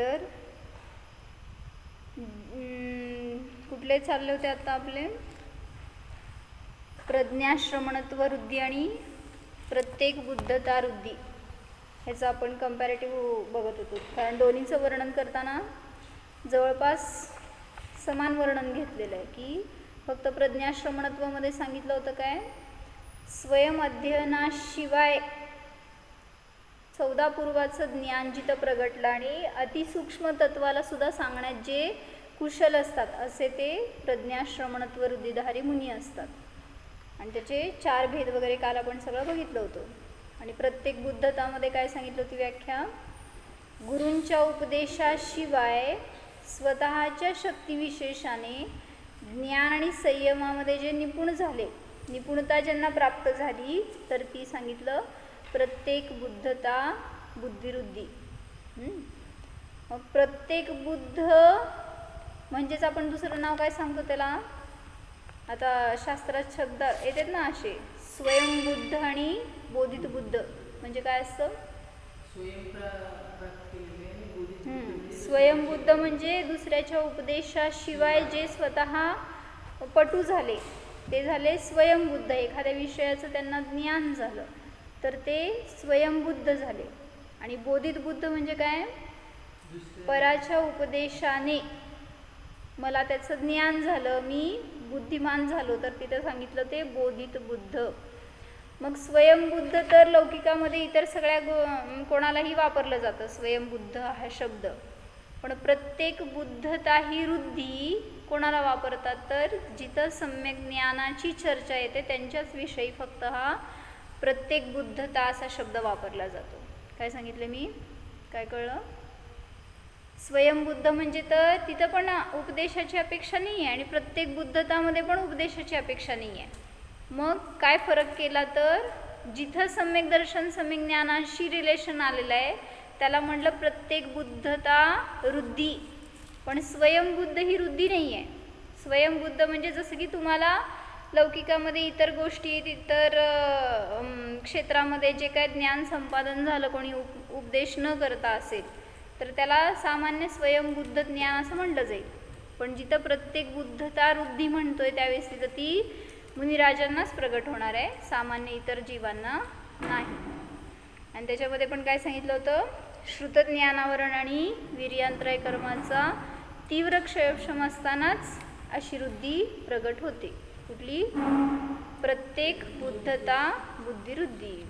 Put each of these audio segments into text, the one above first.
तर कुठले चालले होते आता आपले? प्रज्ञाश्रमणत्व वृद्धी आणि प्रत्येक बुद्धता वृद्धी, ह्याचं आपण कंपॅरेटिव्ह बघत होतो. कारण दोन्हीचं वर्णन करताना जवळपास समान वर्णन घेतलेलं आहे. की फक्त प्रज्ञाश्रमणत्वामध्ये सांगितलं होतं काय, स्वयं अध्ययनाशिवाय 14 पूर्वाचं ज्ञान जिथं प्रगटलं आणि अतिसूक्ष्म तत्वाला सुद्धा सांगण्यात जे कुशल असतात असे ते प्रज्ञाश्रमणत्व वृद्धिधारी मुनी असतात. आणि त्याचे 4 भेद वगैरे काल आपण सगळं बघितलं होतं. आणि प्रत्येक बुद्धतामध्ये काय सांगितलं होती व्याख्या, गुरूंच्या उपदेशाशिवाय स्वतःच्या शक्तिविशेषाने ज्ञान आणि संयमामध्ये जे निपुण झाले, निपुणता ज्यांना प्राप्त झाली, तर ती सांगितलं प्रत्येक बुद्धता बुद्धिवृद्धी. मग प्रत्येक बुद्ध म्हणजेच आपण दुसरं नाव काय सांगतो त्याला, आता शास्त्रात शब्द येतात ना असे, स्वयंबुद्ध आणि बोधित बुद्ध. म्हणजे काय असतं, स्वयंबुद्ध म्हणजे दुसऱ्याच्या उपदेशाशिवाय जे स्वतः पटू झाले ते झाले स्वयंबुद्ध. एखाद्या विषयाचं त्यांना ज्ञान झालं तर ते स्वयंबुद्ध झाले. आणि बोधित बुद्ध म्हणजे काय, पराच्या उपदेशाने मला त्याचं ज्ञान झालं, मी बुद्धिमान झालो, तर तिथं सांगितलं ते बोधित बुद्ध. मग स्वयंबुद्ध तर लौकिकामध्ये इतर सगळ्या कोणालाही वापरलं जातं स्वयंबुद्ध हा शब्द. पण प्रत्येक बुद्धता ही वृद्धी कोणाला वापरतात, तर जिथं सम्यक ज्ञानाची चर्चा येते त्यांच्याच विषयी फक्त हा प्रत्येक बुद्धता असा शब्द वापरला जातो. काय सांगितलं मी, काय कळलं? स्वयंबुद्ध म्हणजे तर तिथं पण उपदेशाची अपेक्षा नाही आहे आणि प्रत्येक बुद्धतामध्ये पण उपदेशाची अपेक्षा नाही आहे. मग काय फरक केला, तर जिथं सम्यक दर्शन सम्यक ज्ञानाशी रिलेशन आलेलं आहे त्याला म्हटलं प्रत्येक बुद्धता वृद्धी. पण स्वयंबुद्ध ही वृद्धी नाही आहे. स्वयंबुद्ध म्हणजे जसं की तुम्हाला लौकिकामध्ये इतर गोष्टी, इतर क्षेत्रामध्ये जे काय ज्ञान संपादन झालं कोणी उपदेश न करता असेल तर त्याला सामान्य स्वयंबुद्ध ज्ञान असं म्हटलं जाईल. पण जिथं प्रत्येक बुद्धता वृद्धी म्हणतोय त्यावेळेस तिथं ती मुनिराजांनाच प्रगट होणार आहे, सामान्य इतर जीवांना नाही. आणि त्याच्यामध्ये पण काय सांगितलं होतं, श्रुतज्ञानावरण आणि वीर्यांत्रय कर्माचा तीव्र क्षयक्षम असतानाच अशी वृद्धी प्रगट होते. कुठली, प्रत्येक बुद्धता बुद्धिवृद्धी.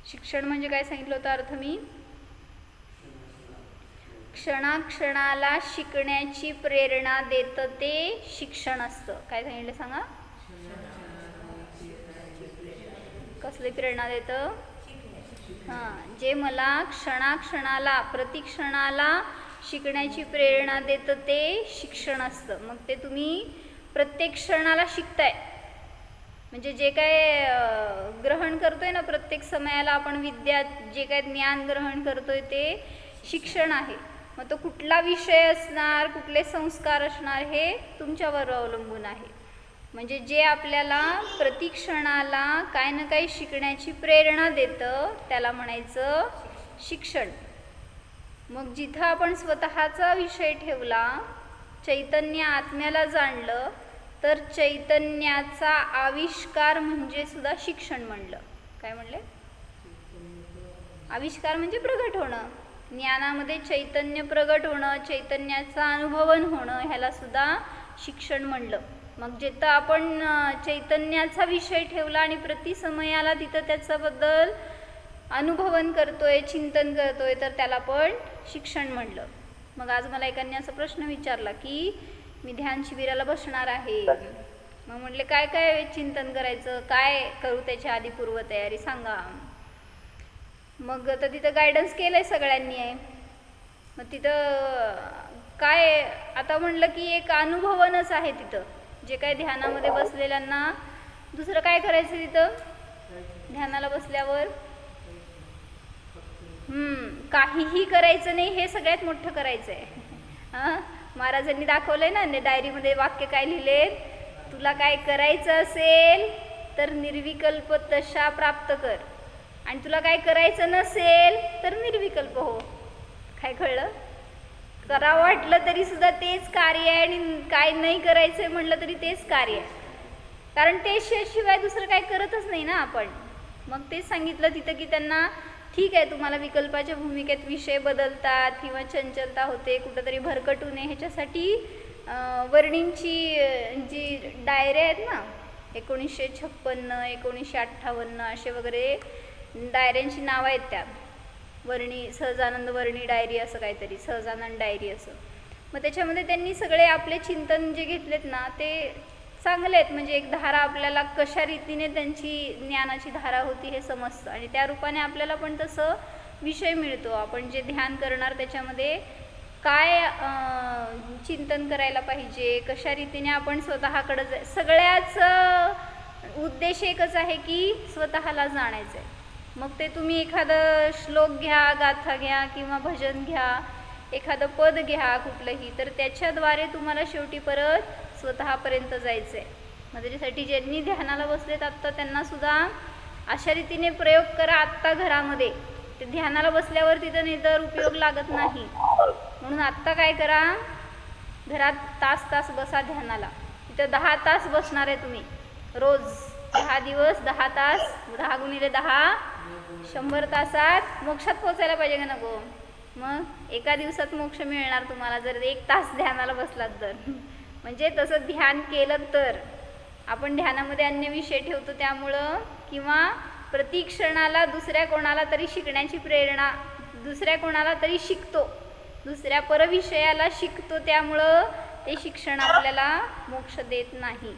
शिक्षण म्हणजे काय सांगितलं होतं अर्थ मी, क्षणाक्षणाला शिकण्याची प्रेरणा देतं ते शिक्षण असतं. काय सांगितलं सांगा, कसली प्रेरणा देतं, जे मला क्षणाक्षणाला प्रतिक्षणाला शिकण्याची प्रेरणा देतं ते शिक्षण असतं. मग ते तुम्ही प्रत्येक क्षणाला शिकताय म्हणजे जे काय ग्रहण करतोय ना प्रत्येक समयाला आपण विद्या, जे काय ज्ञान ग्रहण करतोय ते शिक्षण आहे. मग तो कुठला विषय असणार, कुठले संस्कार असणार हे तुमच्यावर अवलंबून आहे. म्हणजे जे आपल्याला प्रतिक्षणाला काय ना काही शिकण्याची प्रेरणा देतं त्याला म्हणायचं शिक्षण. मग जिथं आपण स्वतःचा विषय ठेवला, चैतन्य आत्म्याला जाणलं, तर चैतन्याचा आविष्कार म्हणजे सुद्धा शिक्षण म्हणलं. काय म्हणले, आविष्कार म्हणजे प्रगट होणं, ज्ञानामध्ये चैतन्य प्रगट होणं, चैतन्याचा अनुभवन होणं, ह्याला सुद्धा शिक्षण म्हणलं. मग जिथं आपण चैतन्याचा विषय ठेवला आणि प्रतिसमयाला तिथं त्याच्याबद्दल अनुभवन करतोय, चिंतन करतोय, तर त्याला पण शिक्षण म्हणलं. मग आज मला एकाने असा प्रश्न विचारला की मी ध्यान शिबिराला बसणार आहे, मग म्हटले काय काय चिंतन करायचं, काय करू त्याच्या आधी पूर्वतयारी सांगा. मग आता तिथं गायडन्स केलंय सगळ्यांनी आहे. मग तिथं काय आता म्हणलं की एक अनुभवनच आहे तिथं. जे काय ध्यानामध्ये बसलेल्यांना दुसरं काय करायचं तिथं ध्यानाला बसल्यावर, काहीही करायचं नाही, हे सगळ्यात मोठं करायचं आहे. महाराजांनी दाखवलंय ना डायरीमध्ये वाक्य काय लिहिलेत, तुला काय करायचं असेल तर निर्विकल्प दशा प्राप्त कर आणि तुला काय करायचं नसेल तर निर्विकल्प हो. काय कळलं? करावं वाटलं तरी सुद्धा तेच कार्य आहे आणि काय नाही करायचंय म्हटलं तरी तेच कार्य आहे, कारण ते शिवाय दुसरं काय करतच नाही ना आपण. मग तेच सांगितलं तिथं की त्यांना ठीक आहे, तुम्हाला विकल्पाच्या भूमिकेत विषय बदलतात किंवा चंचलता होते, कुठंतरी भरकटू नये ह्याच्यासाठी वर्णींची जी डायऱ्या आहेत ना, 1956, 1958 असे वगैरे डायऱ्यांची नावं आहेत त्या. वर्णी, सहजानंद वर्णी डायरी असं काहीतरी, सहजानंद डायरी असं. मग त्याच्यामध्ये त्यांनी सगळे आपले चिंतन जे घेतलेत ना ते चांगले आहेत. म्हणजे एक धारा आपल्याला कशा रीतीने त्यांची ज्ञानाची धारा होती हे समजतं आणि त्या रूपाने आपल्याला पण तसं विषय मिळतो. आपण जे ध्यान करणार त्याच्यामध्ये काय चिंतन करायला पाहिजे, कशा रीतीने आपण स्वतःकडं सगळ्याच उद्देश एकच आहे की स्वतःला जाणायचं आहे. मग ते तुम्ही एखादं श्लोक घ्या, गाथा घ्या किंवा भजन घ्या, एखादं पद घ्या कुठलंही, तर त्याच्याद्वारे तुम्हाला शेवटी परत स्वतःपर्यंत जायचं आहे. मग त्याच्यासाठी ज्यांनी ध्यानाला बसलेत आत्ता त्यांनासुद्धा अशा रीतीने प्रयोग करा आत्ता घरामध्ये. ते ध्यानाला बसल्यावर तिथं नाही तर उपयोग लागत नाही. म्हणून आत्ता काय करा, घरात तास तास बसा ध्यानाला. तिथं 10 तास बसणार आहे तुम्ही रोज, 10 दिवस 10 तास, 10 गुणिले 10 100 तासात मोक्षात पोचायला पाहिजे का नको? मग एका दिवसात मोक्ष मिळणार तुम्हाला जर 1 तास ध्यानाला बसलात तर. म्हणजे तसं ध्यान केलं तर. आपण ध्यानामध्ये अन्य विषय ठेवतो त्यामुळं, किंवा प्रतिक्षणाला दुसऱ्या कोणाला तरी शिकण्याची प्रेरणा, दुसऱ्या कोणाला तरी शिकतो, दुसऱ्या परविषयाला शिकतो, त्यामुळं ते शिक्षण आपल्याला मोक्ष देत नाही.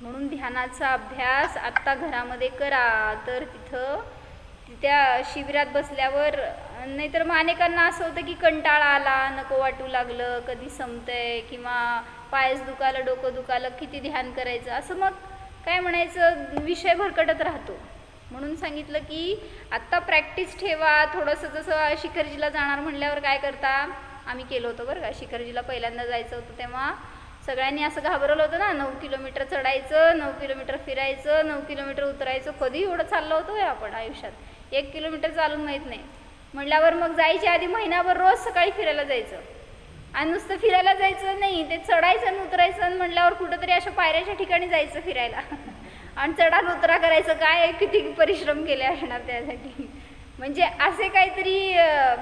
म्हणून ध्यानाचा अभ्यास आत्ता घरामध्ये करा. तर तिथं त्या शिबिरात बसल्यावर, नाहीतर मग अनेकांना असं होतं की कंटाळा आला, नको वाटू लागलं, कधी संपतंय किंवा पायच दुखालं, डोकं दुखालं, किती ध्यान करायचं, असं मग काय म्हणायचं, विषय भरकटत राहतो. म्हणून सांगितलं की आत्ता प्रॅक्टिस ठेवा थोडंसं. जसं शिखरजीला जाणार म्हणल्यावर काय करता, आम्ही केलं होतं बरं का. शिखरजीला पहिल्यांदा जायचं होतं तेव्हा सगळ्यांनी असं घाबरवलं होतं ना, 9 किलोमीटर चढायचं, 9 किलोमीटर फिरायचं, 9 किलोमीटर उतरायचं. कधी एवढं चाललं होतं आपण आयुष्यात, 1 किलोमीटर चालून माहीत नाही म्हटल्यावर मग जायच्या आधी महिनाभर रोज सकाळी फिरायला जायचं. आणि नुसतं फिरायला जायचं नाही, ते चढायचं आणि उतरायचं म्हटल्यावर कुठंतरी अशा पायऱ्याच्या ठिकाणी जायचं फिरायला आणि चढान उतरा करायचं. काय किती परिश्रम केले असणार त्यासाठी. म्हणजे असे काहीतरी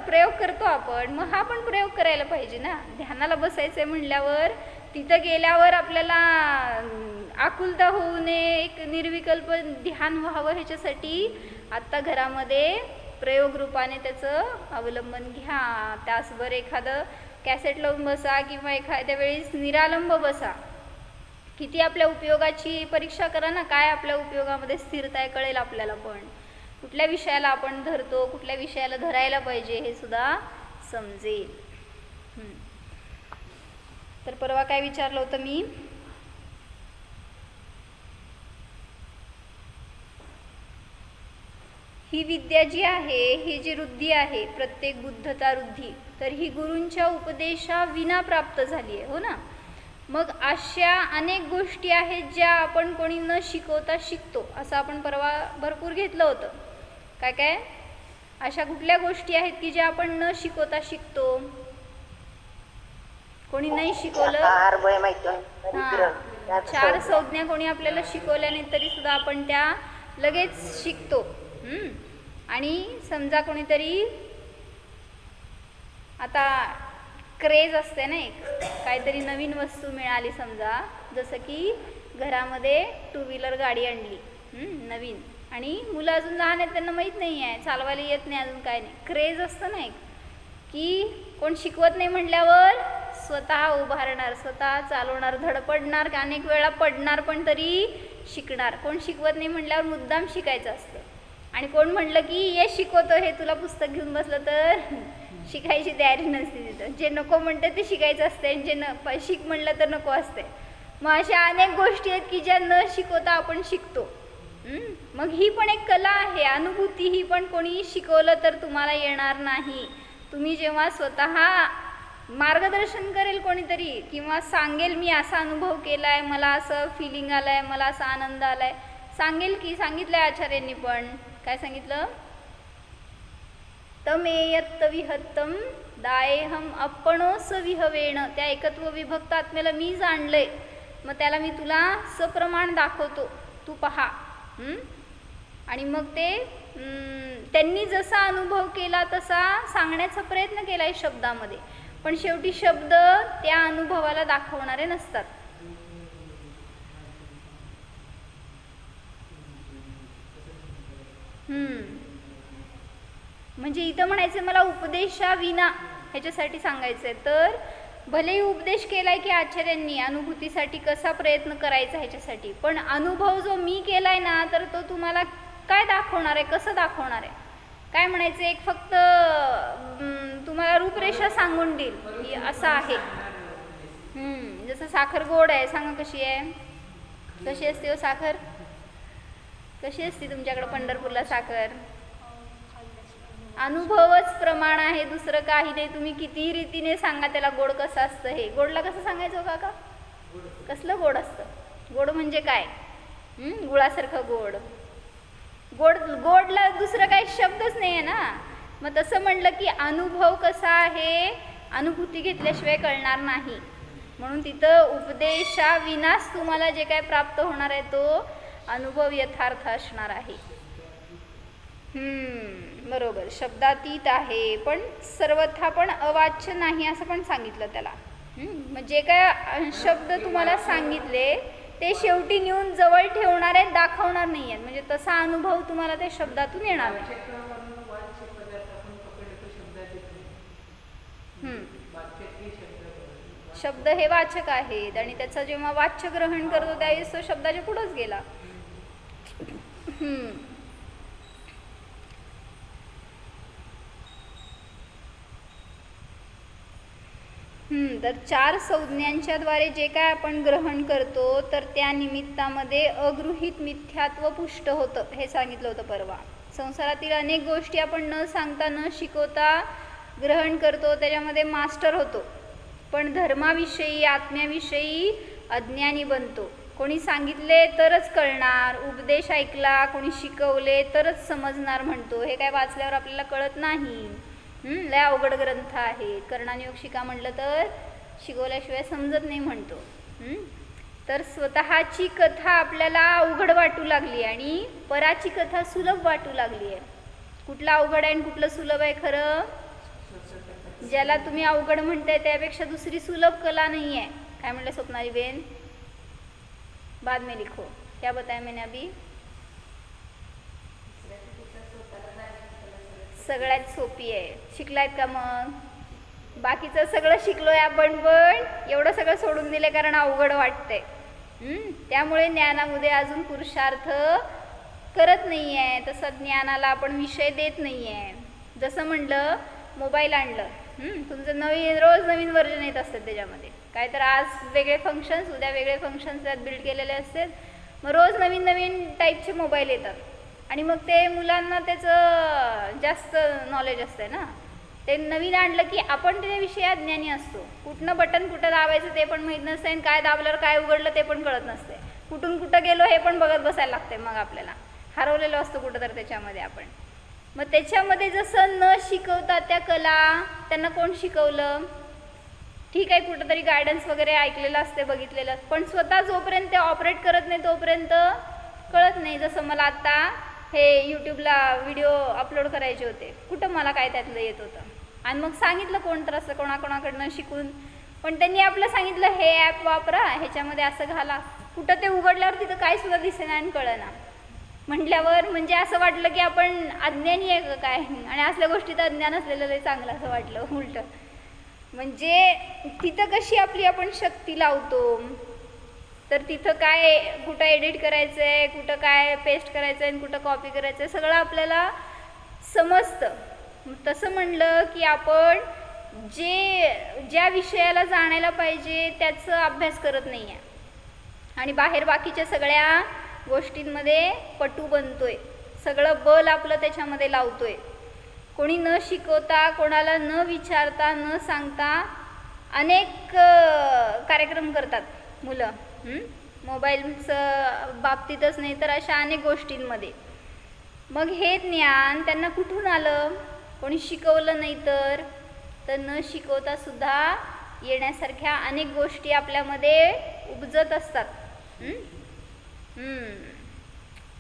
प्रयोग करतो आपण, मग हा पण प्रयोग करायला पाहिजे ना. ध्यानाला बसायचं म्हणल्यावर तिथं गेल्यावर आपल्याला आकुलता होऊ नये, एक निर्विकल्प ध्यान व्हावं, ह्याच्यासाठी आत्ता घरामध्ये प्रयोग रूपाने त्याचं अवलंबन घ्या. त्याचबरोबर एखादं कॅसेट लावून बसा किंवा एखाद्या वेळेस निरालंब बसा. किती आपल्या उपयोगाची परीक्षा करा ना, काय आपल्या उपयोगामध्ये स्थिरता आहे कळेल आपल्याला. पण कुठल्या विषयाला आपण धरतो, कुठल्या विषयाला धरायला पाहिजे हे सुद्धा समजेल. तर परवा काय विचारलं होतं मी, ही विद्या जी आहे, ही जी रुद्धी आहे, प्रत्येक बुद्धता रुद्धी, तर ही गुरूंच्या उपदेशाविना प्राप्त झाली आहे, हो ना. मग अशा अनेक गोष्टी आहेत ज्या आपण कोणी न शिकवता शिकतो, असं आपण परवा भरपूर घेतलं होतं. काय काय अशा कुठल्या गोष्टी आहेत की ज्या आपण न शिकवता शिकतो, कोणी नाही शिकवलं. 4 संज्ञा कोणी आपल्याला शिकवल्या नाही तरी सुद्धा आपण त्या लगेच शिकतो. आणि समजा कोणीतरी आता क्रेज असते ना, एक काहीतरी नवीन वस्तू मिळाली समजा, जसं की घरामध्ये 2 व्हीलर गाडी आणली नवीन, आणि मुलं अजून लहान आहेत, त्यांना माहीत नाही आहे, चालवायला येत नाही अजून, काय नाही. क्रेज असतं ना एक, की कोण शिकवत नाही म्हटल्यावर स्वतः उभारणार, स्वतः चालवणार, धडपडणार, अनेक वेळा पडणार पण तरी शिकणार. कोण शिकवत नाही म्हटल्यावर मुद्दाम शिकायचं असतं. आणि कोण म्हटलं की ये शिकवतो, हे तुला पुस्तक घेऊन बसलं तर शिकायची तयारी नसते तिथं. जे नको म्हणते ते शिकायचं असते आणि जे शिक म्हणलं तर नको असते. मग अशा अनेक गोष्टी आहेत की ज्या न शिकवता आपण शिकतो. मग ही पण एक कला आहे, अनुभूती. ही पण कोणी शिकवलं तर तुम्हाला येणार नाही. तुम्ही जेव्हा स्वतः मार्गदर्शन करेल कोणीतरी, किंवा सांगेल मी असा अनुभव केला आहे, मला असं फिलिंग आलं आहे, मला असा आनंद आला आहे, सांगेल की, सांगितलंय आचार्यांनी पण. काय सांगितलं? तमेयत्त विहत्तम दायेहम आपणोस विहवेण. त्या एकत्व विभक्त आत्म्याला मी जाणलंय, मग त्याला मी तुला सप्रमाण दाखवतो, तू पहा. आणि मग ते त्यांनी जसा अनुभव केला तसा सांगण्याचा प्रयत्न केला आहे शब्दामध्ये, पण शेवटी शब्द त्या अनुभवाला दाखवणारे नसतात. म्हणजे इथं म्हणायचं मला उपदेशाविना ह्याच्यासाठी सांगायचं आहे. तर भलेही उपदेश केलाय की आचार्यांनी अनुभूतीसाठी कसा प्रयत्न करायचा ह्याच्यासाठी, पण अनुभव जो मी केलाय ना, तर तो तुम्हाला काय दाखवणार आहे, कसं दाखवणार आहे? काय म्हणायचं, एक फक्त तुम्हाला रूपरेषा सांगून देईल की असं आहे. जसं साखर गोड आहे, सांगा कशी आहे? कशी असते हो साखर? कशी असते तुमच्याकडे पंढरपूरला साखर? अनुभवच प्रमाण आहे, दुसरं काही नाही. तुम्ही कितीही रीतीने सांगा त्याला गोड कसं असतं. हे गोडला कसं सांगायचं काका? कसलं गोड असतं? गोड म्हणजे काय? गुळासारखं गोड. गोडला दुसरं काही शब्दच नाही आहे ना. मग तसं म्हणलं की अनुभव कसा आहे, अनुभूती घेतल्याशिवाय कळणार नाही. म्हणून तिथं उपदेशाविनाच तुम्हाला जे काय प्राप्त होणार आहे तो अनुभव यथार्थ असणार आहे. बरोबर, शब्दातीत आहे, पण सर्वथा पण अवाच्य नाही असं पण सांगितलं त्याला. मग जे काय शब्द तुम्हाला सांगितले ते शेवटी नेऊन जवळ ठेवणार आहेत, दाखवणार नाही आहेत. म्हणजे तसा अनुभव तुम्हाला त्या शब्दातून येणार आहे. शब्द हे वाचक आहेत आणि त्याचा जेव्हा वाच्य ग्रहण करतो त्यावेळेस तो शब्दाच्या पुढंच गेला. तर 4 संज्ञांच्या द्वारे जे काय आपण ग्रहण करतो तर त्या निमित्तामध्ये अगृहीत मिथ्यात्व पुष्ट होतं, हे सांगितलं होतं परवा. संसारातील अनेक गोष्टी आपण न सांगता न शिकवता ग्रहण करतो, त्याच्यामध्ये मास्टर होतो, पण धर्माविषयी आत्म्याविषयी अज्ञानी बनतो. कोणी सांगितले तरच कळणार, उपदेश ऐकला, कोणी शिकवले तरच समजणार म्हणतो. हे काय वाचल्यावर आपल्याला कळत नाही. लय अवघड ग्रंथ आहे. कर्णानुयोग शिका म्हटलं तर शिकवल्याशिवाय समजत नाही म्हणतो. तर स्वतःची कथा आपल्याला अवघड वाटू लागली आणि पराची कथा सुलभ वाटू लागली आहे. कुठलं अवघड आहे आणि कुठलं सुलभ आहे? खरं ज्याला तुम्ही अवघड म्हणताय त्यापेक्षा दुसरी सुलभ कला नहीं है. काय म्हणलं स्वप्नाली बेन? बाद में लिखो. क्या बताया मैंने अभी? सगळ्यात सोपी आहे. शिकलायत का मग? बाकीचं सगळं शिकलोय आपण, पण एवढं सगळं सोडून दिले कारण अवघड वाटतंय. त्यामुळे ज्ञानामध्ये अजून पुरुषार्थ करत नाही आहे. तसं ज्ञानाला आपण विषय देत नाही आहे. जसं म्हणलं मोबाईल आणलं, तुमचं रोज नवीन व्हर्जन येत असतात त्याच्यामध्ये. काय तर आज वेगळे फंक्शन्स, उद्या वेगळे फंक्शन्स त्यात बिल्ड केलेले असतात. मग रोज नवीन नवीन टाईपचे मोबाईल येतात आणि मग ते मुलांना त्याचं जास्त नॉलेज असते ना. ते नवीन आणलं की आपण त्याविषयी अज्ञानी असतो. कुठनं बटन कुठं दाबायचं ते पण माहीत नसतं आणि काय दाबल्यावर काय उघडलं ते पण कळत नसते. कुठून कुठं गेलो हे पण बघत बसायला लागते. मग आपल्याला हरवलेलो असतो कुठं तर त्याच्यामध्ये आपण. मग त्याच्यामध्ये जसं न शिकवता त्या कला त्यांना कोण शिकवलं? ठीक आहे, कुठंतरी गायडन्स वगैरे ऐकलेलं असते, बघितलेलं, पण स्वतः जोपर्यंत ते ऑपरेट करत नाही तोपर्यंत कळत नाही. जसं मला आत्ता हे यूट्यूबला व्हिडिओ अपलोड करायचे होते, कुठं मला काय त्यातलं येत होतं आणि मग सांगितलं कोण तर असं कोणाकोणाकडनं शिकून, पण त्यांनी आपलं सांगितलं हे ॲप वापरा, ह्याच्यामध्ये असं घाला. कुठं ते उघडल्यावर तिथं काय सुद्धा दिसेना आणि कळना. म्हटल्यावर म्हणजे असं वाटलं की आपण अज्ञानी आहे का काय, आणि असल्या गोष्टीत अज्ञान असलेलं लय चांगलं असं वाटलं उलटं. म्हणजे तिथं कशी आपली आपण शक्ती लावतो, तर तिथं काय कुठं एडिट करायचं आहे, कुठं काय पेस्ट करायचं आहे आणि कुठं कॉपी करायचं आहे सगळं आपल्याला समजतं. तसं म्हणलं की आपण ज्या विषयाला जाणायला पाहिजे त्याचा अभ्यास करत नाही आहे आणि बाहेर बाकीच्या सगळ्या गोष्टींमध्ये पटू बनतोय, सगळं बल आपलं त्याच्यामध्ये लावतोय. कोणी न शिकवता, कोणाला न विचारता, न सांगता अनेक कार्यक्रम करतात मुलं. मोबाईलचं बाबतीतच नाही तर अशा अनेक गोष्टींमध्ये. मग हे ज्ञान त्यांना कुठून आलं? कोणी शिकवलं नाही तर न शिकवता सुद्धा येण्यासारख्या अनेक गोष्टी आपल्यामध्ये उपजत असतात.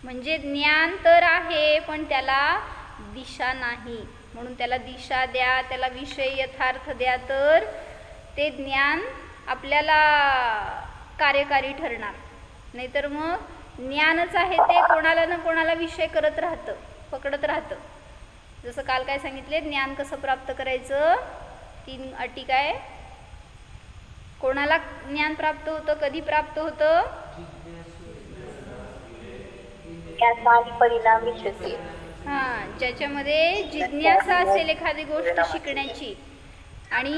म्हणजे ज्ञान तर आहे पण त्याला दिशा नाही, म्हणून त्याला दिशा द्या, त्याला विषय यथार्थ द्या, तर ते ज्ञान आपल्याला कार्यकारी ठरणार. नाहीतर मग ज्ञानच आहे ते कोणाला ना कोणाला विषय करत राहतं, पकडत राहतं. जसं काल काय सांगितले, ज्ञान कसं प्राप्त करायचं, 3 अटी काय, कोणाला ज्ञान प्राप्त होतं, कधी प्राप्त होतं, परिणाम विषयी. हां, ज्याच्यामध्ये जिज्ञासा असेल एखादी गोष्ट शिकण्याची आणि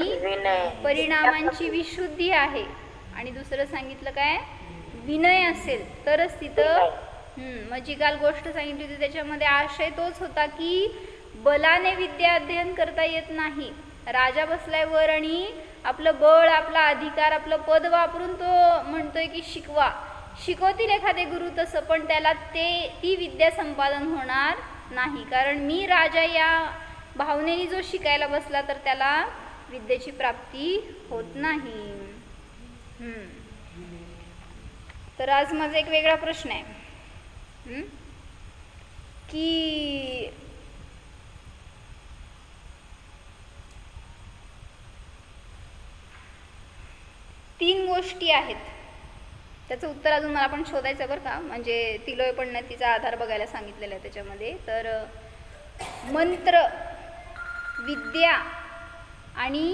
परिणामांची विशुद्धी आहे. आणि दुसरं सांगितलं काय, विनय असेल तरच तिथं. मग जी काल गोष्ट सांगितली होती त्याच्यामध्ये आशय तोच होता की बलाने विद्या अध्ययन करता येत नाही. राजा बसलाय वर आणि आपलं बळ, आपला अधिकार, आपलं पद वापरून तो म्हणतोय की शिकवतील एखादे गुरु तसं, पण त्याला ती विद्या संपादन होणार नाही. कारण मी राजा या भावनेने जो शिकायला बसला तर त्याला विद्येची प्राप्ती होत नाही. तर आज माझा एक वेगळा प्रश्न आहे की तीन गोष्टी आहेत, त्याचं उत्तर अजून मला पण शोधायचं बरं का, म्हणजे तिलोय पण तिचा आधार बघायला सांगितलेला आहे त्याच्यामध्ये. तर मंत्र, विद्या आणि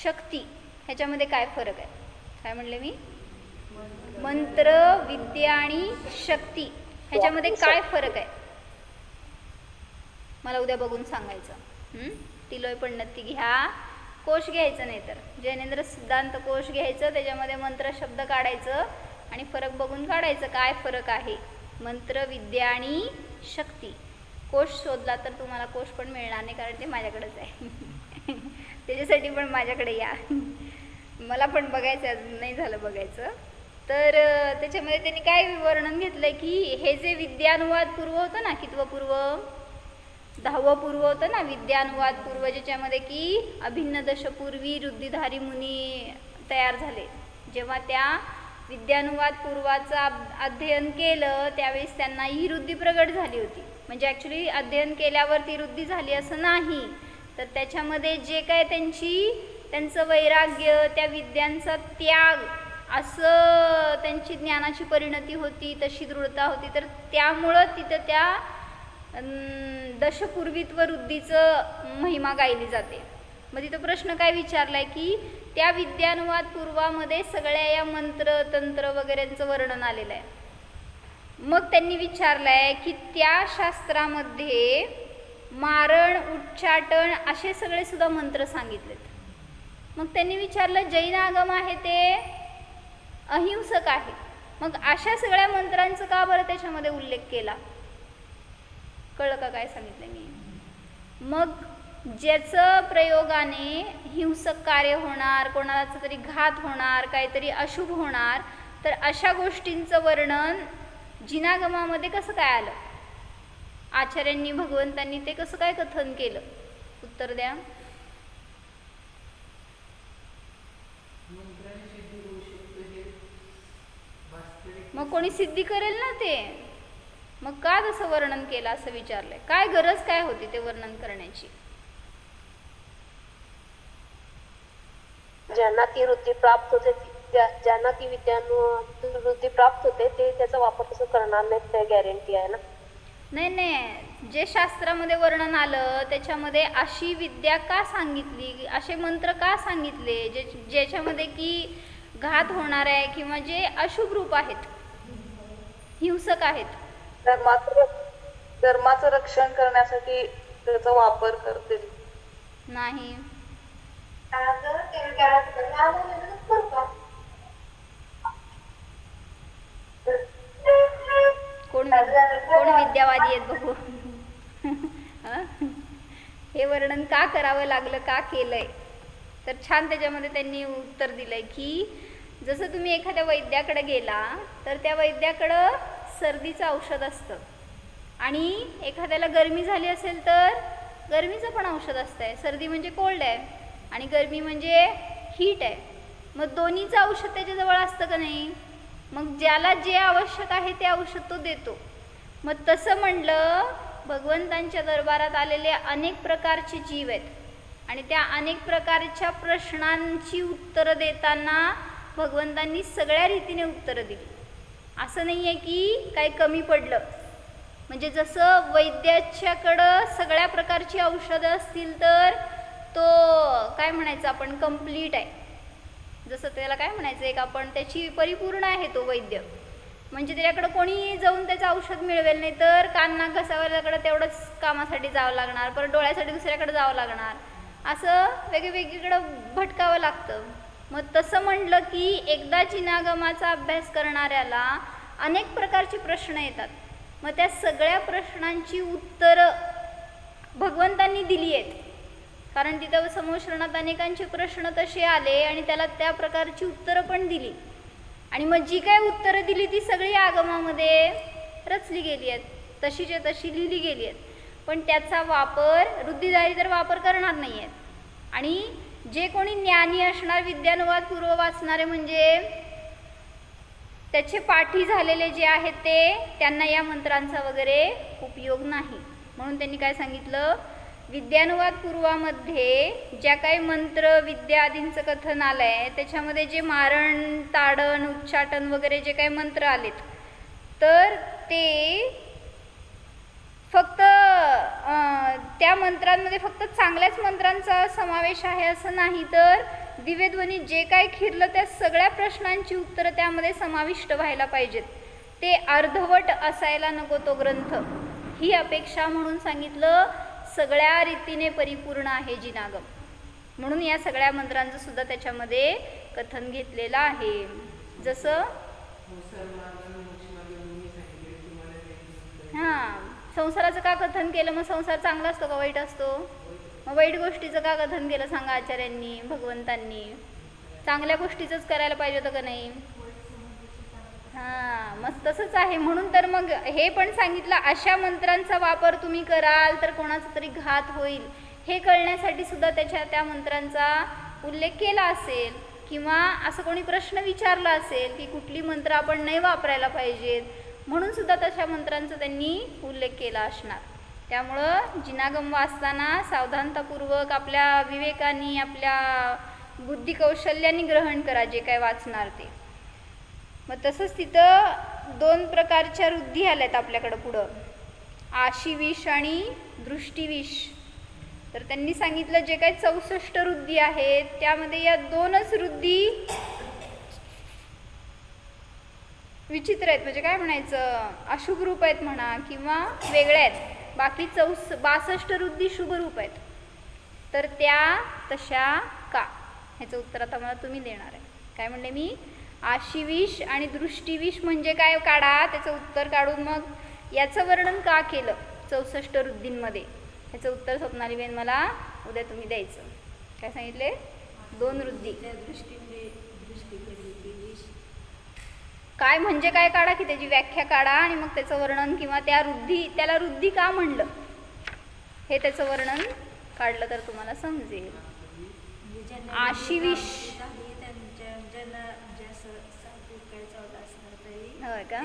शक्ती ह्याच्यामध्ये काय फरक आहे? काय म्हणले मी? मंत्र, विद्या आणि शक्ती ह्याच्यामध्ये काय फरक आहे मला उद्या बघून सांगायचं. तिलोय पण नक्की घ्या, कोश घ्यायचं नाही तर जैनेंद्र सिद्धांत कोश घ्यायचं, त्याच्यामध्ये मंत्र शब्द काढायचं आणि फरक बघून काढायचं काय फरक आहे मंत्र, विद्या आणि शक्ती. कोश शोधला तर तुम्हाला कोश पण मिळणार नाही कारण ते माझ्याकडेच आहे. त्याच्यासाठी पण माझ्याकडे या, मला पण बघायचं, अजून नाही झालं बघायचं. तर त्याच्यामध्ये त्यांनी काय वर्णन घेतलंय की हे जे विद्यानुवाद पूर्व होतं ना, कितवं पूर्व, 10वं पूर्व होतं ना विद्यानुवाद पूर्व, ज्याच्यामध्ये की अभिन्न दशपूर्वी रुद्धिधारी मुनी तयार झाले. जेव्हा त्या विद्यानुवाद पूर्वाचं अध्ययन केलं त्यावेळेस त्यांना ही रुद्धी प्रगट झाली होती. म्हणजे ॲक्च्युली अध्ययन केल्यावर ती रुद्धी झाली असं नाही, तर त्याच्यामध्ये जे काय त्यांचं वैराग्य, त्या विद्यांचा त्याग, असं त्यांची ज्ञानाची परिणती होती, तशी दृढता होती. तर त्यामुळं तिथं त्या दशपूर्वीत्व रुद्धीचं महिमा गायली जाते. मग तिथं प्रश्न काय विचारलाय की त्या विद्यानुवाद पूर्वामध्ये सगळ्या या मंत्र, तंत्र वगैरेंचं वर्णन आलेलं आहे. मग त्यांनी विचारलंय की त्या शास्त्रामध्ये मारण, उच्चाटन असे सगळे सुद्धा मंत्र सांगितलेत. मग त्यांनी विचारलं जैन आगम आहे ते अहिंसक आहे, मग अशा सगळ्या मंत्रांचं का बरं त्याच्यामध्ये उल्लेख केला? कळलं का काय सांगितलं मी? मग ज्याचं प्रयोगाने हिंसक कार्य होणार, कोणाचा तरी घात होणार, काहीतरी अशुभ होणार, तर अशा गोष्टींचं वर्णन जिनागमामध्ये कसं काय आलं? आचार्यांनी, भगवंतांनी ते कसं काय कथन केलं? उत्तर द्या. मग कोणी सिद्धी करेल ना ते, मग का तसं वर्णन केलं असं विचारलंय. काय गरज काय होती ते वर्णन करण्याची? ज्यांना ती वृत्ती प्राप्त होते, ज्यांना ती वृत्ती प्राप्त होते ते त्याचा वापर कसं करणार नाही ते गॅरंटी आहे ना? नाही, जे शास्त्रामध्ये वर्णन आलं त्याच्यामध्ये अशी विद्या का सांगितली, असे मंत्र का सांगितले ज्याच्यामध्ये की घात होणार आहे किंवा जे अशुभ रूप आहेत, हिंसक आहेत? धर्माचं रक्षण करण्यासाठी त्याचा वापर करते नाही. कोण विद्यावादी आहेत बघू. हे वर्णन का करावं लागलं, का केलंय? तर छान त्याच्यामध्ये त्यांनी उत्तर दिलंय की जसं तुम्ही एखाद्या वैद्याकडे गेला तर त्या वैद्याकडं सर्दीचं औषध असतं आणि एखाद्याला गरमी झाली असेल तर गरमीचं पण औषध असतं आहे. सर्दी म्हणजे कोल्ड आहे आणि गरमी म्हणजे हीट आहे. मग दोन्हीचं औषध त्याच्याजवळ असतं का नाही? मग ज्याला जे आवश्यक आहे ते औषध तो देतो. मग तसं म्हणलं, भगवंतांच्या दरबारात आलेले अनेक प्रकारचे जीव आहेत आणि त्या अनेक प्रकारच्या प्रश्नांची उत्तरं देताना भगवंतांनी सगळ्या रीतीने उत्तरं दिली. असं नाही आहे की काही कमी पडलं. म्हणजे जसं वैद्याच्याकडं सगळ्या प्रकारची औषधं असतील तर तो काय म्हणायचं आपण कंप्लीट आहे. जसं त्याला काय म्हणायचं एक आपण त्याची परिपूर्ण आहे तो वैद्य. म्हणजे त्याच्याकडं कोणी जाऊन त्याचं औषध मिळवेल नाही तर कान नाक घसावल्याकडं तेवढंच कामासाठी जावं लागणार, परत डोळ्यासाठी दुसऱ्याकडे जावं लागणार, असं वेगवेगळीकडं भटकावं लागतं. मग तसं म्हटलं की एकदा जिनागमाचा अभ्यास करणाऱ्याला अनेक प्रकारचे प्रश्न येतात. मग त्या सगळ्या प्रश्नांची उत्तरं भगवंतांनी दिली आहेत. कारण तिथं समोश्रणात अनेकांचे प्रश्न तसे आले आणि त्याला त्या प्रकारची उत्तरं पण दिली. आणि मग जी काय उत्तरं दिली ती सगळी आगमामध्ये रचली गेली आहेत, तशीच्या तशी लिहिली गेली आहेत. पण त्याचा वापर वृद्धिधारी तर वापर करणार नाही आहेत. आणि जे कोणी ज्ञानी असणार, विद्यानुवाद पूर्व वाचणारे म्हणजे त्याचे पाठी झालेले जे आहेत ते त्यांना या मंत्रांचा वगैरे उपयोग नाही. म्हणून त्यांनी काय सांगितलं, विद्यानुवाद पूर्वामध्ये ज्या काही मंत्र विद्या आदींचं कथन आलं आहे त्याच्यामध्ये जे मारण ताडण उच्चाटन वगैरे जे काही मंत्र आलेत तर ते फक्त त्या मंत्रांमध्ये फक्त चांगल्याच मंत्रांचा समावेश आहे असं नाही, तर दिव्यध्वनी जे काय खिरलं त्या सगळ्या प्रश्नांची उत्तरं त्यामध्ये समाविष्ट व्हायला पाहिजेत. ते अर्धवट असायला नको तो ग्रंथ, ही अपेक्षा म्हणून सांगितलं. सगळ्या रीतीने परिपूर्ण आहे जिनागम, म्हणून या सगळ्या मंत्रांचं सुद्धा त्याच्यामध्ये कथन घेतलेलं आहे. जसं संसाराचं का कथन केलं? मग संसार चांगला असतो का वाईट असतो? मग वाईट गोष्टीचं का कथन केलं सांगा आचार्यांनी, भगवंतांनी? चांगल्या गोष्टीचंच करायला पाहिजे होतं का नाही? मग तसंच आहे. म्हणून तर मग हे पण सांगितलं, अशा मंत्रांचा वापर तुम्ही कराल तर कोणाचा तरी घात होईल हे कळण्यासाठी सुद्धा त्या मंत्रांचा उल्लेख केला असेल. किंवा असं कोणी प्रश्न विचारला असेल की कुठली मंत्र आपण नाही वापरायला पाहिजेत, म्हणून सुद्धा तशा मंत्रांचा त्यांनी उल्लेख केला असणार. त्यामुळं जिनागम वाचताना सावधानतापूर्वक आपल्या विवेकाने, आपल्या बुद्धिकौशल्याने ग्रहण करा जे काय वाचणार ते. मग तसंच तिथं 2 प्रकारच्या रुद्धी आल्यात आपल्याकडं पुढं, आशिविष आणि दृष्टिविष. तर त्यांनी सांगितलं जे काही 64 रुद्धी आहेत त्यामध्ये या 2च रुद्धी विचित्र आहेत. म्हणजे काय म्हणायचं, अशुभ रूप आहेत म्हणा किंवा वेगळ्या आहेत. बाकी 62 रुद्धी शुभ रूप आहेत. तर त्या तशा का, ह्याचं उत्तर आता मला तुम्ही देणार आहे. काय म्हणले मी? आशिविष आणि दृष्टिविष म्हणजे काय काढा, त्याचं उत्तर काढून मग याचं वर्णन का केलं 64 रुद्धींमध्ये, ह्याचं उत्तर स्वप्नालीबेन मला उद्या तुम्ही द्यायचं. काय सांगितले? 2 रुद्धी काय म्हणजे काय काढा की त्याची व्याख्या काढा आणि मग त्याचं वर्णन, किंवा त्याला रुद्धी का म्हणलं हे त्याचं वर्णन काढलं तर तुम्हाला समजेल. आशिविष होय का?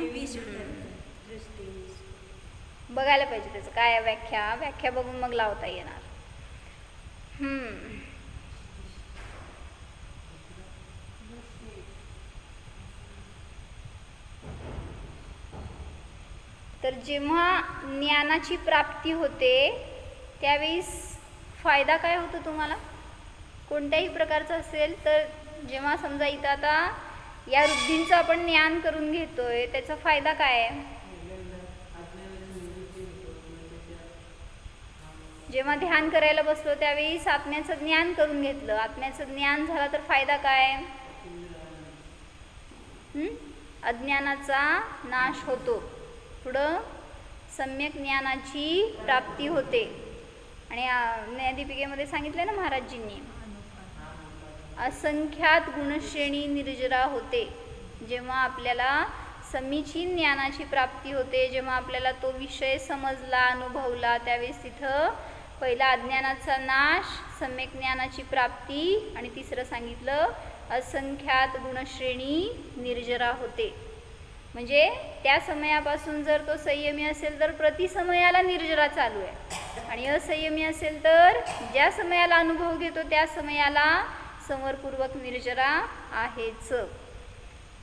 बघायला पाहिजे त्याचं काय व्याख्या बघून मग लावता येणार. तर जेव्हा ज्ञानाची प्राप्ती होते त्यावेळेस फायदा काय होतो तुम्हाला? कोणत्याही प्रकारचा असेल तर जेव्हा समजा इथं आता या रुद्धींचं आपण ज्ञान करून घेतोय त्याचा फायदा काय आहे? जेव्हा ध्यान करायला बसलो त्यावेळी आत्म्याचं ज्ञान करून घेतलं, आत्म्याचं ज्ञान झालं तर फायदा काय? अज्ञानाचा नाश होतो, पुढं सम्यक ज्ञानाची प्राप्ती होते. आणि न्यायदीपिकेमध्ये सांगितलं ना महाराजजींनी, असंख्यात गुणश्रेणी निर्जरा होते. जेव्हा आपल्याला समीचीन ज्ञानाची प्राप्ती होते, जेव्हा आपल्याला तो विषय समजला, अनुभवला, त्यावेळेस तिथं पहिला अज्ञानाचा नाश, सम्यक ज्ञानाची प्राप्ती, आणि तिसरं सांगितलं असंख्यात गुणश्रेणी निर्जरा होते. म्हणजे त्या समयापासून जर तो संयमी असेल तर प्रतिसमयाला निर्जरा चालू आहे, आणि असंयमी असेल तर ज्या समयाला अनुभव घेतो त्या समयाला समरपूर्वक निर्जरा आहेच.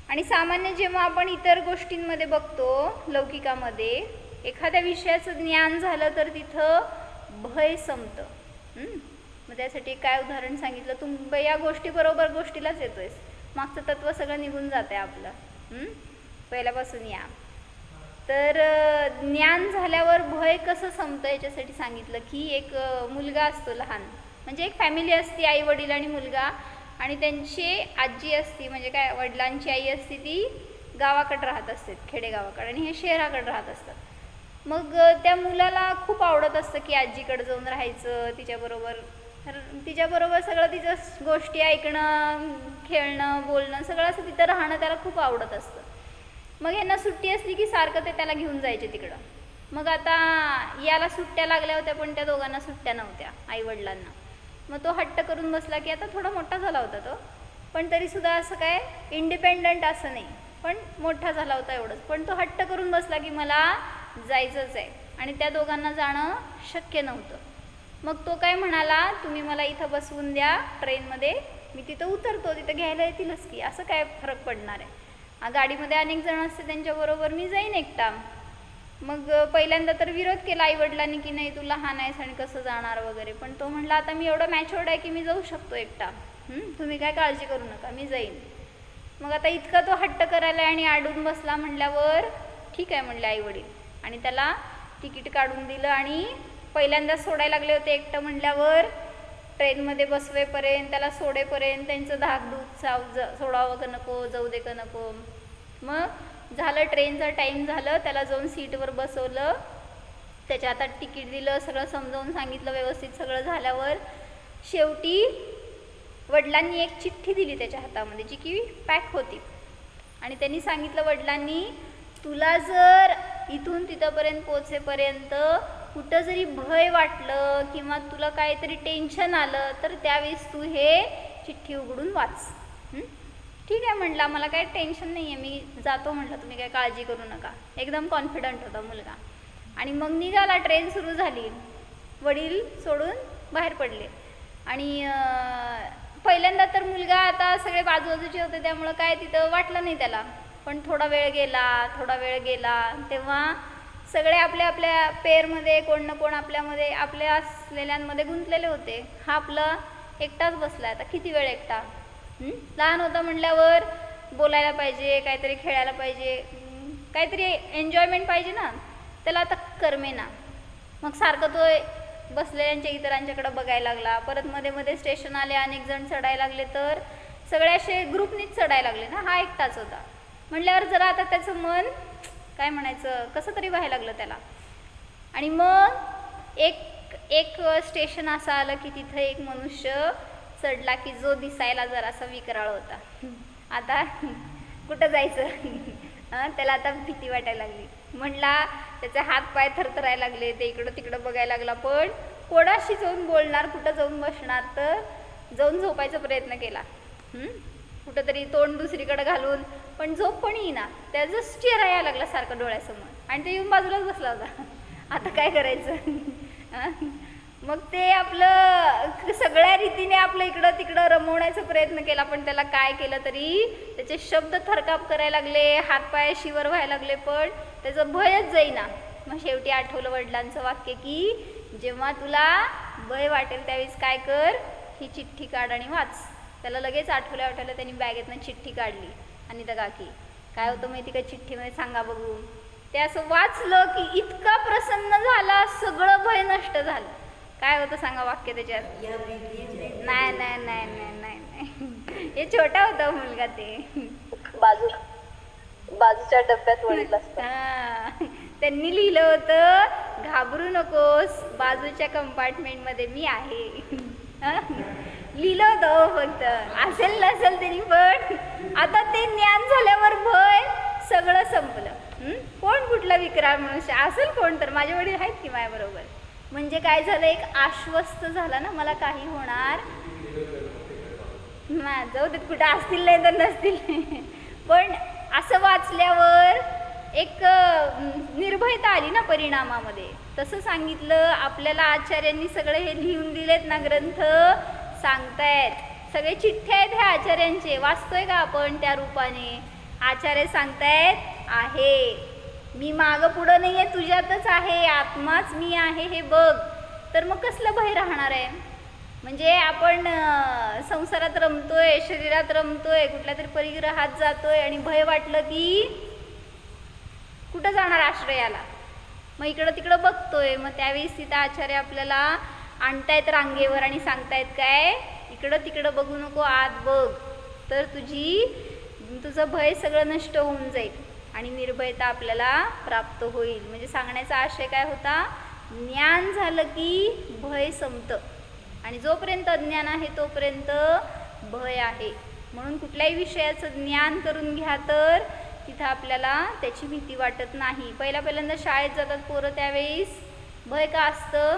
आणि सामान्य जेव्हा आपण इतर गोष्टींमध्ये बघतो, लौकिकामध्ये एखाद्या विषयाचं ज्ञान झालं तर तिथं भय संपतं. मग त्यासाठी काय उदाहरण सांगितलं, या गोष्टीबरोबर गोष्टीलाच येतोयस, मागचं तत्व सगळं निघून जात आहे आपलं पहिल्यापासून. या तर ज्ञान झाल्यावर भय कसं संपतं याच्यासाठी सांगितलं की एक मुलगा असतो लहान, म्हणजे एक फॅमिली असते, आई वडील आणि मुलगा, आणि त्यांची आजी असती, म्हणजे काय वडिलांची आई असते ती गावाकडे राहत असते, खेडेगावाकडे, आणि हे शहराकडे राहत असतात. मग त्या मुलाला खूप आवडत असतं की आजीकडे जाऊन राहायचं, तिच्याबरोबर सगळं तिचं गोष्टी ऐकणं, खेळणं, बोलणं, सगळं असं तिथं राहणं त्याला खूप आवडत असतं. मग यांना सुट्टी असली की सारखं ते त्याला घेऊन जायचे तिकडं. मग आता याला सुट्ट्या लागल्या होत्या पण त्या दोघांना सुट्ट्या नव्हत्या, आईवडिलांना. मग तो हट्ट करून बसला की आता थोडा मोठा झाला होता तो, पण तरीसुद्धा असं काय इंडिपेंडंट असं नाही, पण मोठा झाला होता एवढंच. पण तो हट्ट करून बसला की मला जायचंच आहे, आणि त्या दोघांना जाणं शक्य नव्हतं. मग तो काय म्हणाला, तुम्ही मला इथं बसवून द्या ट्रेनमध्ये, मी तिथं उतरतो, तिथं घ्यायला येतीलच की, असं काय फरक पडणार आहे, गाडीमध्ये अनेक जण असते त्यांच्याबरोबर मी जाईन एकटा. मग पहिल्यांदा तर विरोध केला आईवडिलांनी की नाही तू लहान आहेस आणि कसं जाणार वगैरे, पण तो म्हणला आता मी एवढं मॅच्युअर्ड आहे की मी जाऊ शकतो एकटा, तुम्ही काय काळजी करू नका, मी जाईन. मग आता इतका तो हट्ट करायला आणि अडून बसला म्हणल्यावर ठीक आहे म्हणले आईवडील, आणि त्याला तिकीट काढून दिलं, आणि पहिल्यांदा सोडायला लागले होते एकटं म्हणल्यावर ट्रेनमध्ये बसवेपर्यंत, त्याला सोडेपर्यंत त्यांचं धाकधूक, सोडावं का नको, जाऊ दे का नको. मग झालं, ट्रेनचा टाईम झालं, त्याला जाऊन सीटवर बसवलं, त्याच्या हातात तिकीट दिलं, सगळं समजावून सांगितलं व्यवस्थित. सगळं झाल्यावर शेवटी वडिलांनी एक चिठ्ठी दिली त्याच्या हातामध्ये जी की पॅक होती, आणि त्यांनी सांगितलं वडिलांनी, तुला जर इथून तिथंपर्यंत पोचेपर्यंत कुठं जरी भय वाटलं किंवा तुला काहीतरी टेन्शन आलं तर त्यावेळेस तू हे चिठ्ठी उघडून वाच. ठीक आहे म्हटलं, मला काही टेन्शन नाही आहे, मी जातो म्हटलं, तुम्ही काय काळजी करू नका. एकदम कॉन्फिडंट होता मुलगा. आणि मग निघाला, ट्रेन सुरू झाली, वडील सोडून बाहेर पडले. आणि पहिल्यांदा तर मुलगा, आता सगळे बाजूबाजूचे होते त्यामुळं काय तिथं वाटलं नाही त्याला, पण थोडा वेळ गेला तेव्हा सगळे आपल्या आपल्या पेअरमध्ये, कोण ना कोण आपल्यामध्ये, आपल्या असलेल्यांमध्ये गुंतलेले होते. हा आपला एकटाच बसला, आता किती वेळ एकटा, लहान होता म्हणल्यावर बोलायला पाहिजे, काहीतरी खेळायला पाहिजे, काहीतरी एन्जॉयमेंट पाहिजे ना, त्याला आता करमे ना. मग सारखं तो बसलेल्यांच्या इतरांच्याकडे बघायला लागला. परत मध्ये मध्ये स्टेशन आले, अनेक जण चढायला लागले, तर सगळे असे ग्रुपनीच चढायला लागले ना, हा एकटाच होता म्हटल्यावर जरा आता त्याचं मन काय म्हणायचं कसं तरी व्हायला लागलं त्याला. आणि मग एक स्टेशन असं आलं की तिथं एक मनुष्य चढला की जो दिसायला जरासा विकराळ होता. आता कुठं जायचं त्याला आता भीती वाटायला लागली. म्हणला त्याचे हात पाय थरथरायला लागले, ते इकडं तिकडं बघायला लागला, पण कोणाशी जाऊन बोलणार, कुठं जाऊन बसणार, तर जाऊन झोपायचा प्रयत्न केला, कुठंतरी तोंड दुसरीकडे घालून, पण झोप पण येईना. त्याचं चेहरा यायला लागला सारखं डोळ्यासमोर, आणि ते येऊन बाजूलाच बसला होता. आता काय करायचं. मग ते आपलं सगळ्या रीतीने आपलं इकडं तिकडं रमवण्याचा प्रयत्न केला, पण त्याला काय केलं तरी त्याचे शब्द थरकाप करायला लागले, हातपाय शिवर व्हायला लागले, पण त्याचं भयच जाईना. मग शेवटी आठवलं वडिलांचं वाक्य की जेव्हा तुला भय वाटेल त्यावेळेस काय कर, ही चिठ्ठी काढ आणि वाच. त्याला लगेच आठवलं त्यांनी बॅगेतनं चिठ्ठी काढली, आणि त्या काकी काय होतं माहिती का चिठ्ठीमध्ये सांगा बघू. ते असं वाचलं की इतका प्रसन्न झाला, सगळं भय नष्ट झालं. काय होतं सांगा वाक्य त्याच्यात. नाही नाही नाही नाही नाही हे छोटा होता मुलगा, ते बाजूच्या डब्यात वडील असतात. त्यांनी लिहिलं होतं घाबरू नकोस, बाजूच्या कंपार्टमेंटमध्ये मी आहे. लिहिलं होतं हो फक्त, असेल नसेल तरी पण आता ते ज्ञान झाल्यावर भय सगळं संपलं. कोण कुठला विक्राळ मनुष्य असेल कोण तर, माझे वडील आहेत की माझ्याबरोबर. म्हणजे काय झालं, एक आश्वस्त झाला ना, मला काही होणार नाही. जाऊ देत, कुठं असतील नाही तर नसतील. पण असं वाचल्यावर एक निर्भयता आली ना परिणामामध्ये. तसं सांगितलं आपल्याला आचार्यांनी, सगळे हे लिहून दिलेत ना ग्रंथ, सांगतायत. सगळे चिठ्ठ्या आहेत ह्या आचार्यांचे, वाचतोय का आपण त्या रूपाने. आचार्य सांगतायत आहे, मी मागं पुढं नाही आहे, तुझ्यातच आहे, आत्माच मी आहे हे बघ. तर मग कसलं भय राहणार आहे. म्हणजे आपण संसारात रमतोय, शरीरात रमतोय, कुठल्या तरी परिग्रहात जातोय आणि भय वाटलं की कुठं जाणार आश्रयाला. मग इकडं तिकडं बघतोय. मग त्यावेळेस तिथं आचार्य आपल्याला आणतायत रांगेवर आणि सांगतायत काय, इकडं तिकडं बघू नको, आत बघ, तर तुझं भय सगळं नष्ट होऊन जाईल आणि निर्भयता आपल्याला प्राप्त होईल. म्हणजे सांगण्याचा आशय काय होता, ज्ञान झालं की भय संपतं आणि जोपर्यंत अज्ञान आहे तोपर्यंत भय आहे. म्हणून कुठल्याही विषयाचं ज्ञान करून घ्या तर तिथं आपल्याला त्याची भीती वाटत नाही. पहिल्यांदा शाळेत जातात पोरं, त्यावेळेस भय का असतं,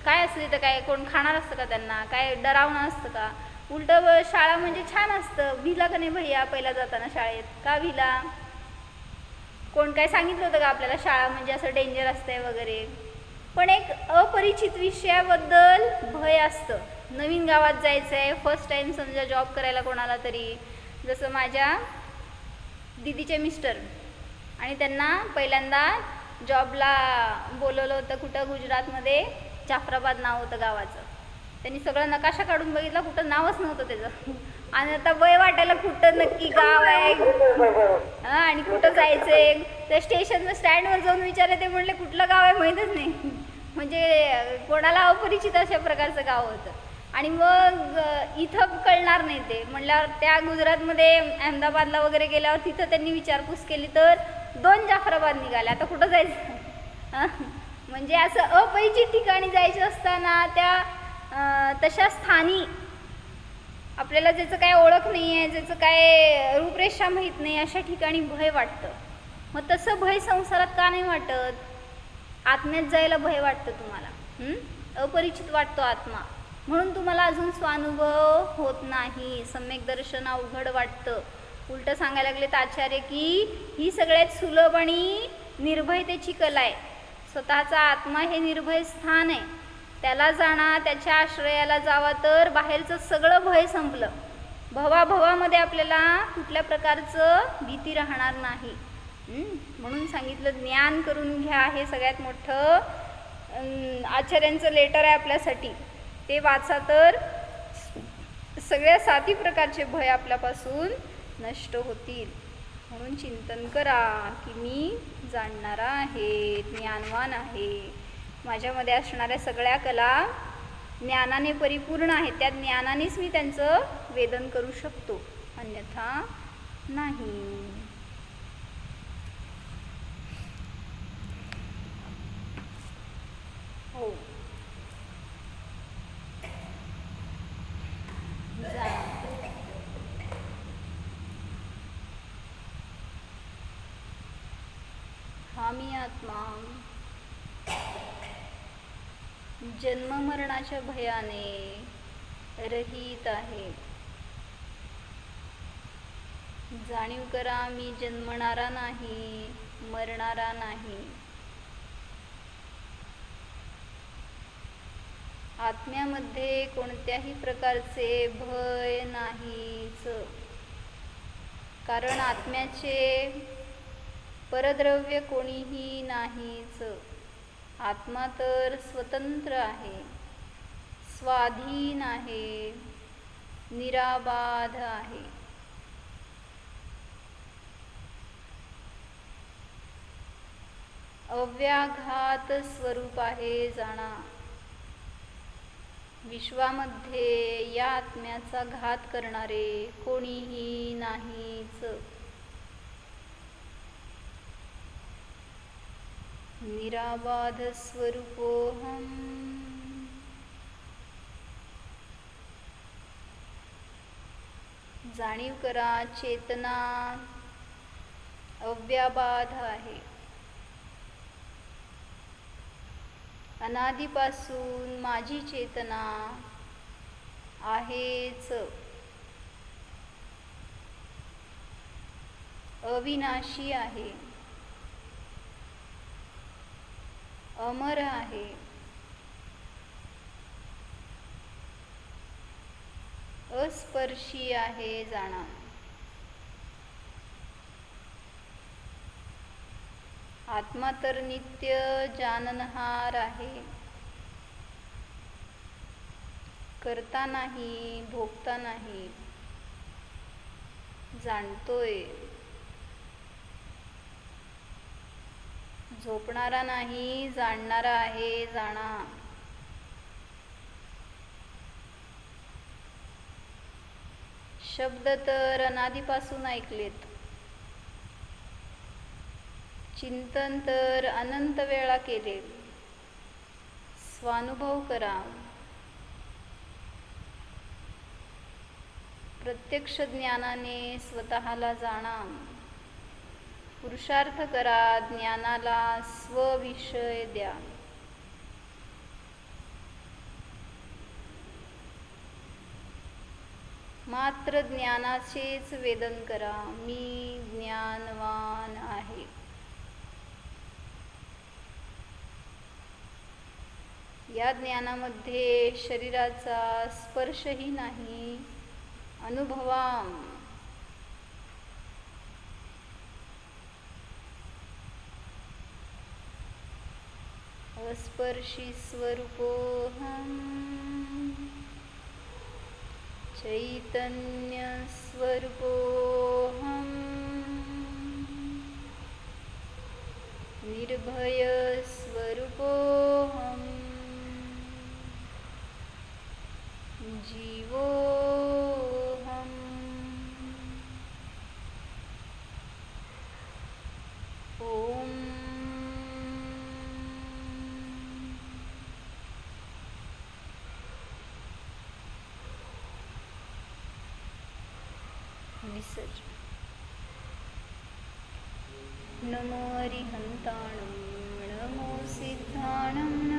काय असतं तिथं, काय कोण खाणार असतं का त्यांना, काय डरावणं असतं का. उलटं शाळा म्हणजे छान असतं. भिला का नाही भैया पहिला जाताना शाळेत, का भिला, कोण काय सांगितलं होतं का आपल्याला शाळा म्हणजे असं डेंजर असतंय वगैरे. पण एक अपरिचित विषयाबद्दल भय असतं. नवीन गावात जायचं आहे, फर्स्ट टाईम समजा जॉब करायला कोणाला तरी, जसं माझ्या दीदीचे मिस्टर, आणि त्यांना पहिल्यांदा जॉबला बोलवलं होतं कुठं, गुजरातमध्ये, जाफराबाद नाव होतं गावाचं. त्यांनी सगळा नकाशा काढून बघितला, कुठं नावच नव्हतं त्याचं. आणि आता भय वाटायला कुठं नक्की गाव आहे आणि कुठं जायचं आहे. त्या स्टेशनवर स्टँडवर जाऊन विचारले, ते म्हणले कुठलं गाव आहे माहीतच नाही. म्हणजे कोणाला अपरिचित अशा प्रकारचं गाव होतं. आणि मग इथं कळणार नाही ते म्हणल्यावर, त्या गुजरातमध्ये अहमदाबादला वगैरे गेल्यावर तिथं त्यांनी विचारपूस केली तर 2 जाफराबाद निघाले. आता कुठं जायचं. म्हणजे असं अपरिचित ठिकाणी जायचं असताना त्या तशा स्थानी आपल्याला ज्याचं काय ओळख नाही आहे, ज्याचं काय रूपरेषा माहीत नाही, अशा ठिकाणी भय वाटतं. मग तसं भय संसारात का नाही वाटत. आत्म्यात जायला भय वाटतं तुम्हाला, अपरिचित वाटतो आत्मा, म्हणून तुम्हाला अजून स्वानुभव होत नाही. सम्यक दर्शन अवघड वाटतं. उलटं सांगायला लागलेत आचार्य की ही सगळ्यात सुलभ आणि निर्भयतेची कला आहे. स्वतःचा आत्मा हे निर्भय स्थान आहे. त्याला जाणा, त्याच्या आश्रयाला जावा तर बाहेरचं सगळं भय संपलं. भवाभवामध्ये आपल्याला कुठल्या प्रकारचं भीती राहणार नाही. म्हणून सांगितलं ज्ञान करून घ्या. हे सगळ्यात मोठं आचार्यांचं लेटर आहे आपल्यासाठी. ते वाचा तर सगळ्या 7 प्रकारचे भय आपल्यापासून नष्ट होतील. म्हणून चिंतन करा की मी जाणणारा आहे, ज्ञानवान आहे. माझ्यामध्ये असणाऱ्या सगळ्या कला ज्ञानाने परिपूर्ण आहेत. त्या ज्ञानानेच मी त्यांचं वेदन करू शकतो, अन्यथा नाही. हो, हा मी आत्मा जन्ममरणाच्या भयाने रहित आहे. जाणीव करा, मी जन्मणारा नाही, मरणारा नाही. आत्म्यामध्ये कोणत्याही प्रकारचे भय नाहीच. कारण आत्म्याचे परद्रव्य कोणीही नाहीच. आत्मा तर स्वतंत्र आहे, स्वाधीन आहे, निराबाध आहे. अव्याघात स्वरूप आहे जाणा. विश्वामध्ये या आत्म्याचा घात करणारे कोणीही नाहीच. निराबाध स्वरूपोहम. जाणीव करा, चेतना अव्याबाध आहे. अनादीपासून माझी चेतना आहेच. अविनाशी आहे, अमर आहे, अस्पर्शी आहे. जाणा आत्मा तर नित्य जाननहार आहे. करता नाही, भोगता नाही, जाणतोय. झोपणारा नाही, जाणणारा आहे. जाणा शब्द तर अनादीपासून ऐकलेत, चिंतन तर अनंत वेळा केले. स्वानुभव करा, प्रत्यक्ष ज्ञानाने स्वतःला जाणा. पुरुषार्थ करा, ज्ञानाला स्वविषय द्या. मात्र ज्ञानाचेच वेदन करा. मी ज्ञानवान आहे. या ज्ञानामध्ये शरीराचा स्पर्शही नाही. अनुभवा अस्पर्शी स्वरूपोऽहम् चैतन्य स्वरूपोऽहम् निर्भय स्वरूपोऽहम् जीवोऽहम्. ओम विसर्जन. नमो अरिहंताणं, नमो सिद्धाणं,